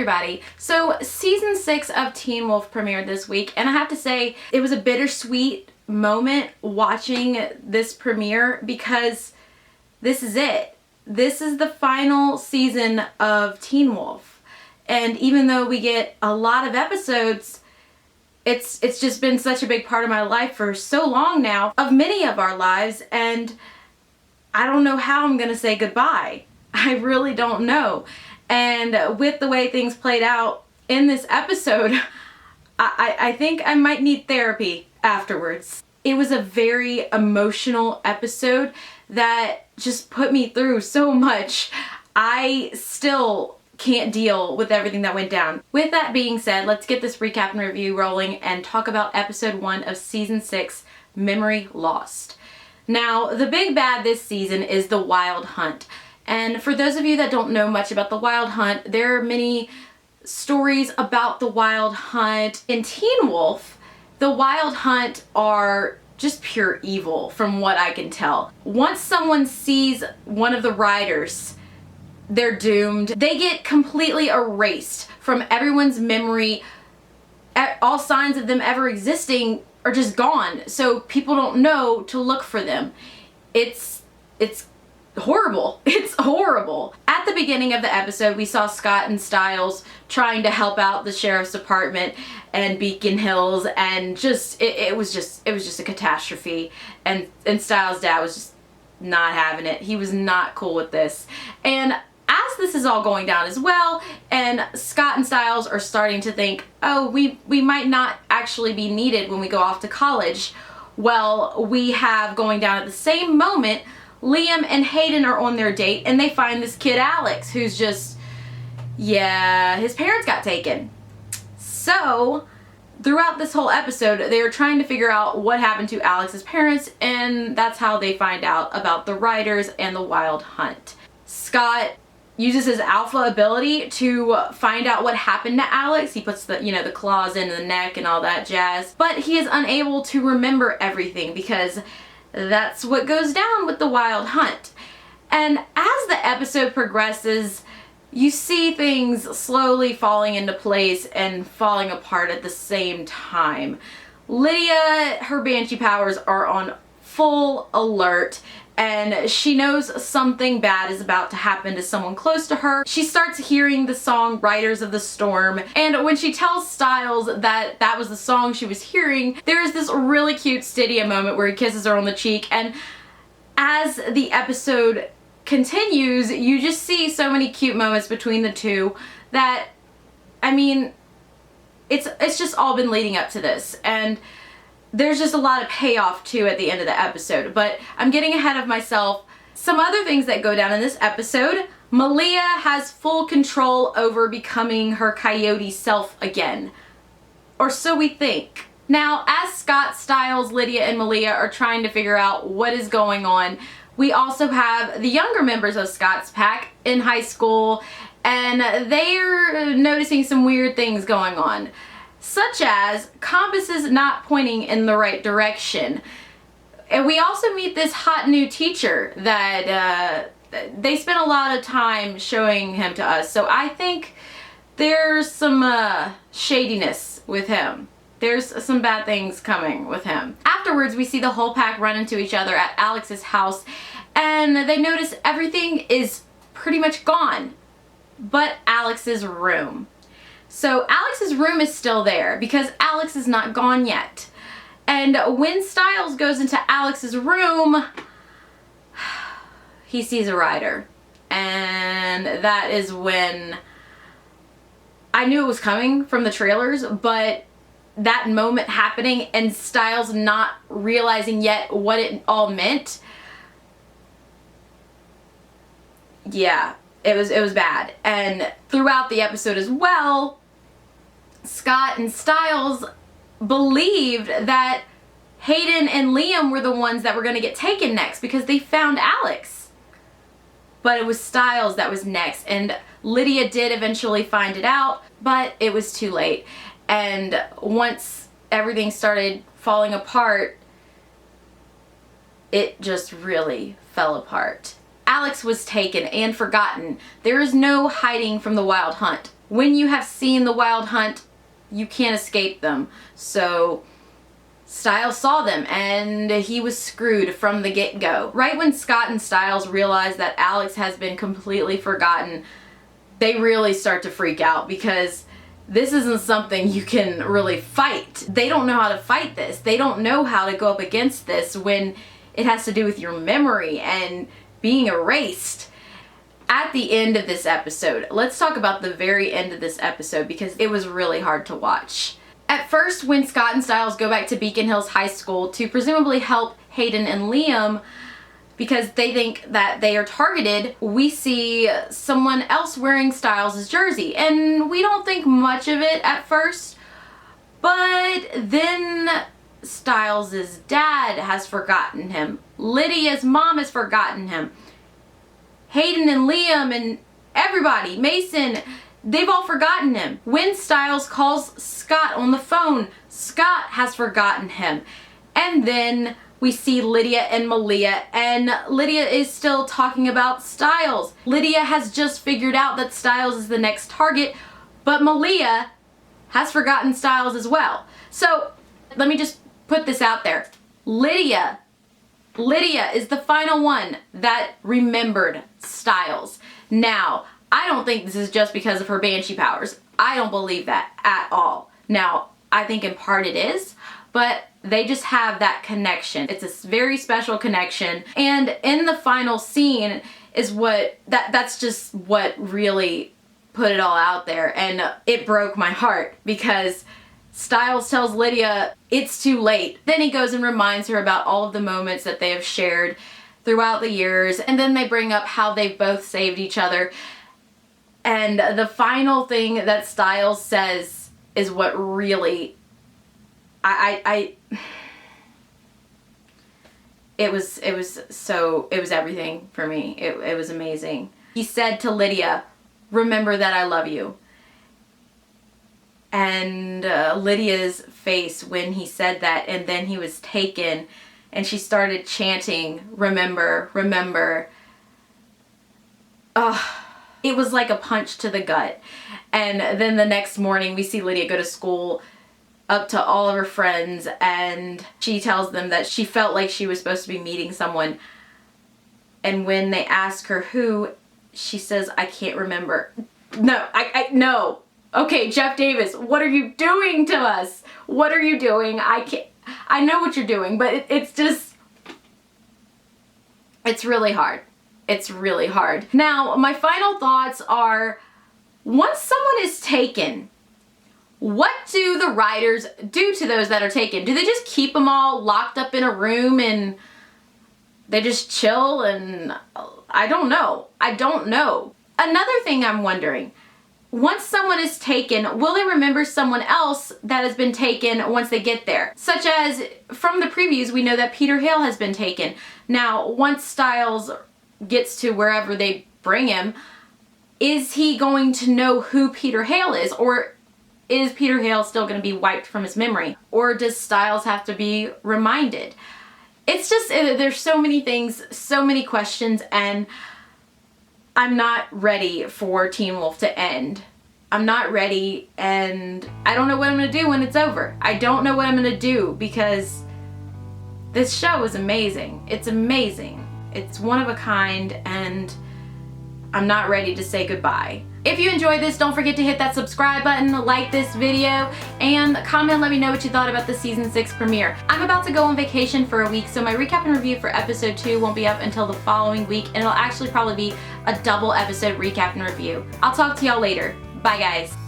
everybody. So season 6 of Teen Wolf premiered this week, and I have to say it was a bittersweet moment watching this premiere because this is it. This is the final season of Teen Wolf. And even though we get a lot of episodes, it's just been such a big part of my life for so long now, of many of our lives, and I don't know how I'm gonna say goodbye. I really don't know. And with the way things played out in this episode, I think I might need therapy afterwards. It was a very emotional episode that just put me through so much. I still can't deal with everything that went down. With that being said, let's get this recap and review rolling and talk about episode 1 of season 6, Memory Lost. Now, the big bad this season is the Wild Hunt. And for those of you that don't know much about the Wild Hunt, there are many stories about the Wild Hunt. In Teen Wolf, the Wild Hunt are just pure evil from what I can tell. Once someone sees one of the riders, they're doomed. They get completely erased from everyone's memory. All signs of them ever existing are just gone, so people don't know to look for them. It's horrible. It's horrible. At the beginning of the episode, we saw Scott and Stiles trying to help out the sheriff's department and Beacon Hills, and it was just a catastrophe. And Stiles' dad was just not having it. He was not cool with this. And as this is all going down as well, and Scott and Stiles are starting to think, oh, we might not actually be needed when we go off to college. Well, we have going down at the same moment, Liam and Hayden are on their date, and they find this kid Alex, who's just, yeah, his parents got taken. So, throughout this whole episode, they are trying to figure out what happened to Alex's parents, and that's how they find out about the riders and the Wild Hunt. Scott uses his alpha ability to find out what happened to Alex. He puts the claws in the neck and all that jazz, but he is unable to remember everything because that's what goes down with the Wild Hunt. And as the episode progresses, you see things slowly falling into place and falling apart at the same time. Lydia, her Banshee powers are on full alert, and she knows something bad is about to happen to someone close to her. She starts hearing the song Riders of the Storm, and when she tells Stiles that that was the song she was hearing, there is this really cute Stydia moment where he kisses her on the cheek, and as the episode continues, you just see so many cute moments between the two that, I mean, it's just all been leading up to this, and there's just a lot of payoff too at the end of the episode, but I'm getting ahead of myself. Some other things that go down in this episode: Malia has full control over becoming her coyote self again. Or so we think. Now, as Scott, Stiles, Lydia, and Malia are trying to figure out what is going on, we also have the younger members of Scott's pack in high school, and they're noticing some weird things going on, such as compasses not pointing in the right direction. And we also meet this hot new teacher that they spent a lot of time showing him to us. So I think there's some shadiness with him. There's some bad things coming with him. Afterwards, we see the whole pack run into each other at Alex's house, and they notice everything is pretty much gone but Alex's room. So Alex's room is still there because Alex is not gone yet. And when Stiles goes into Alex's room, he sees a rider. And that is when I knew it was coming from the trailers, but that moment happening and Stiles not realizing yet what it all meant, yeah, it was bad. And throughout the episode as well, Scott and Stiles believed that Hayden and Liam were the ones that were going to get taken next because they found Alex. But it was Stiles that was next, and Lydia did eventually find it out, but it was too late. And once everything started falling apart, it just really fell apart. Alex was taken and forgotten. There is no hiding from the Wild Hunt. when you have seen the Wild Hunt, you can't escape them. So Stiles saw them and he was screwed from the get-go. Right when Scott and Stiles realize that Alex has been completely forgotten, they really start to freak out because this isn't something you can really fight. They don't know how to fight this. They don't know how to go up against this when it has to do with your memory and being erased. At the end of this episode, let's talk about the very end of this episode because it was really hard to watch. At first, when Scott and Stiles go back to Beacon Hills High School to presumably help Hayden and Liam because they think that they are targeted, we see someone else wearing Stiles' jersey. And we don't think much of it at first, but then Stiles' dad has forgotten him. Lydia's mom has forgotten him. Hayden and Liam and everybody, Mason, they've all forgotten him. When Stiles calls Scott on the phone, Scott has forgotten him. And then we see Lydia and Malia, and Lydia is still talking about Stiles. Lydia has just figured out that Stiles is the next target, but Malia has forgotten Stiles as well. So let me just put this out there. Lydia is the final one that remembered Stiles. Now, I don't think this is just because of her Banshee powers. I don't believe that at all. Now, I think in part it is, but they just have that connection. It's a very special connection. And in the final scene is that's just what really put it all out there. And it broke my heart because Stiles tells Lydia it's too late. Then he goes and reminds her about all of the moments that they have shared throughout the years. And then they bring up how they both saved each other. And the final thing that Stiles says is what really, it was everything for me. It was amazing. He said to Lydia, "Remember that I love you." And Lydia's face when he said that, and then he was taken and she started chanting, "Remember, remember." It was like a punch to the gut. And then the next morning we see Lydia go to school up to all of her friends, and she tells them that she felt like she was supposed to be meeting someone. And when they ask her who, she says, "I can't remember." No, no. Okay, Jeff Davis, what are you doing to us? What are you doing? I know what you're doing, but it's just, it's really hard. It's really hard. Now, my final thoughts are, once someone is taken, what do the writers do to those that are taken? Do they just keep them all locked up in a room and they just chill? And I don't know. I don't know. Another thing I'm wondering, once someone is taken, will they remember someone else that has been taken once they get there? Such as, from the previews, we know that Peter Hale has been taken. Now, once Stiles gets to wherever they bring him, is he going to know who Peter Hale is? Or is Peter Hale still going to be wiped from his memory? Or does Stiles have to be reminded? It's just, there's so many things, so many questions, and I'm not ready for Teen Wolf to end. I'm not ready, and I don't know what I'm going to do when it's over. I don't know what I'm going to do because this show is amazing. It's amazing. It's one of a kind, and I'm not ready to say goodbye. If you enjoyed this, don't forget to hit that subscribe button, like this video, and comment and let me know what you thought about the season 6 premiere. I'm about to go on vacation for a week, so my recap and review for episode 2 won't be up until the following week, and it'll actually probably be a double episode recap and review. I'll talk to y'all later. Bye guys.